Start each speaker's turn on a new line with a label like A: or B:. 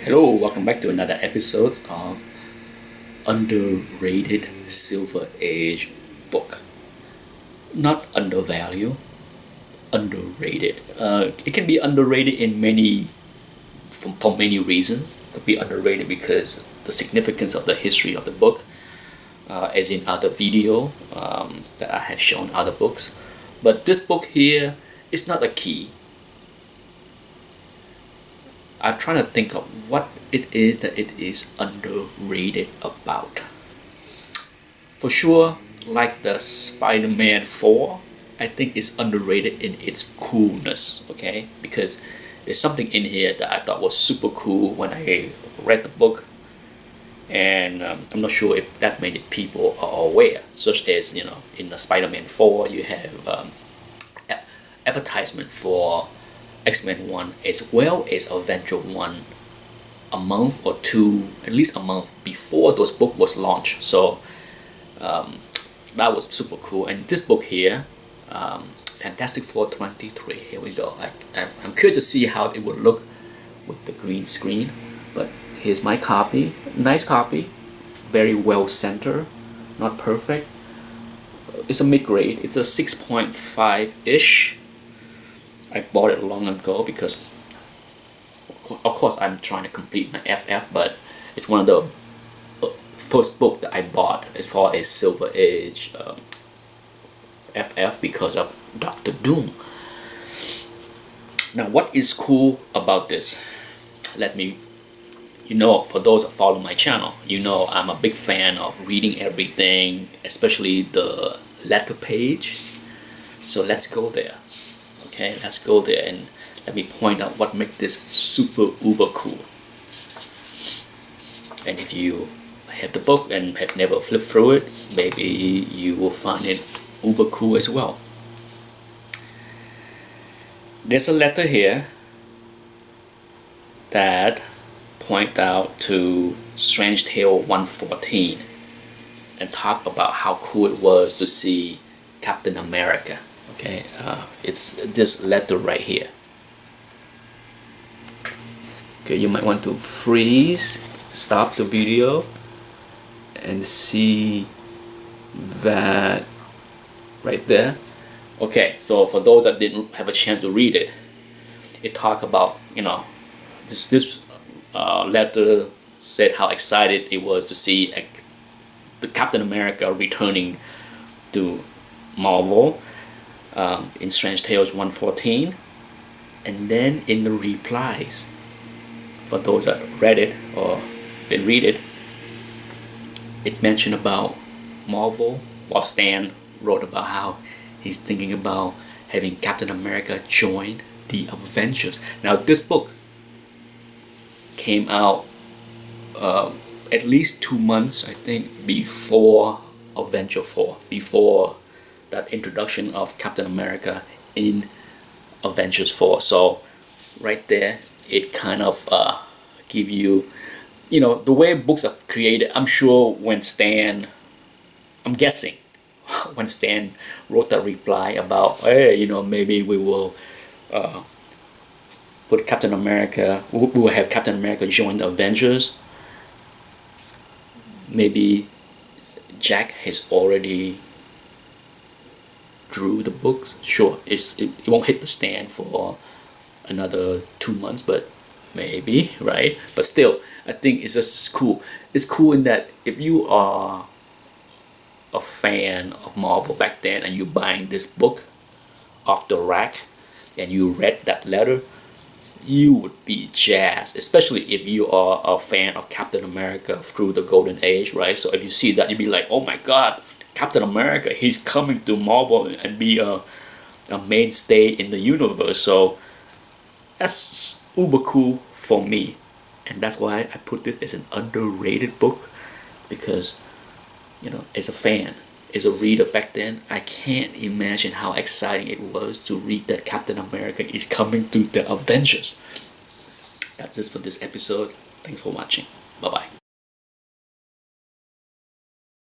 A: Hello, welcome back to another episode of Underrated Silver Age book. Not undervalued, underrated. It can be underrated in for many reasons. It could be underrated because the significance of the history of the book, as in other video that I have shown other books. But this book here is not a key. I'm trying to think of what it is that it is underrated about. For sure, like the Spider-Man 4, I think it's underrated in its coolness, okay? Because there's something in here that I thought was super cool when I read the book, and I'm not sure if that many people are aware, such as, in the Spider-Man 4, you have advertisement for X-Men 1 as well as Avenger 1 a month or two, at least a month before those book was launched. So that was super cool. And this book here, Fantastic Four 23, here we go. I'm curious to see how it would look with the green screen. But here's my copy, nice copy, very well centered, not perfect. It's a mid-grade, it's a 6.5-ish. I bought it long ago because, of course, I'm trying to complete my FF, but it's one of the first book that I bought as far as Silver Age FF because of Doctor Doom. Now, what is cool about this? Let me, for those that follow my channel, I'm a big fan of reading everything, especially the letter page. So let's go there. Okay, let's go there and let me point out what makes this super uber cool. And if you have the book and have never flipped through it, maybe you will find it uber cool as well. There's a letter here that point out to Strange Tale 114 and talk about how cool it was to see Captain America. Okay, it's this letter right here. Okay, you might want to freeze, stop the video, and see that right there. Okay, so for those that didn't have a chance to read it, it talked about, this letter said how excited it was to see the Captain America returning to Marvel. In Strange Tales 114, and then in the replies, for those that read it or didn't read it, it mentioned about Marvel, while Stan wrote about how he's thinking about having Captain America join the Avengers. Now this book came out at least 2 months, I think, before Avenger 4, before that introduction of Captain America in Avengers 4. So right there, it kind of give you, the way books are created. I'm sure when I'm guessing when Stan wrote that reply about, hey, maybe we will put Captain America, we will have Captain America join the Avengers. Maybe Jack has already drew the books. Sure, it won't hit the stand for another 2 months, but maybe, right? But still, I think it's just cool. It's cool in that if you are a fan of Marvel back then and you're buying this book off the rack and you read that letter, you would be jazzed, especially if you are a fan of Captain America through the Golden Age, right? So if you see that, you'd be like, oh my god, Captain America, he's coming to Marvel and be a mainstay in the universe. So that's uber cool for me, and that's why I put this as an underrated book, because as a fan, as a reader back then, I can't imagine how exciting it was to read that Captain America is coming to the Avengers. That's it for this episode. Thanks for watching. Bye bye.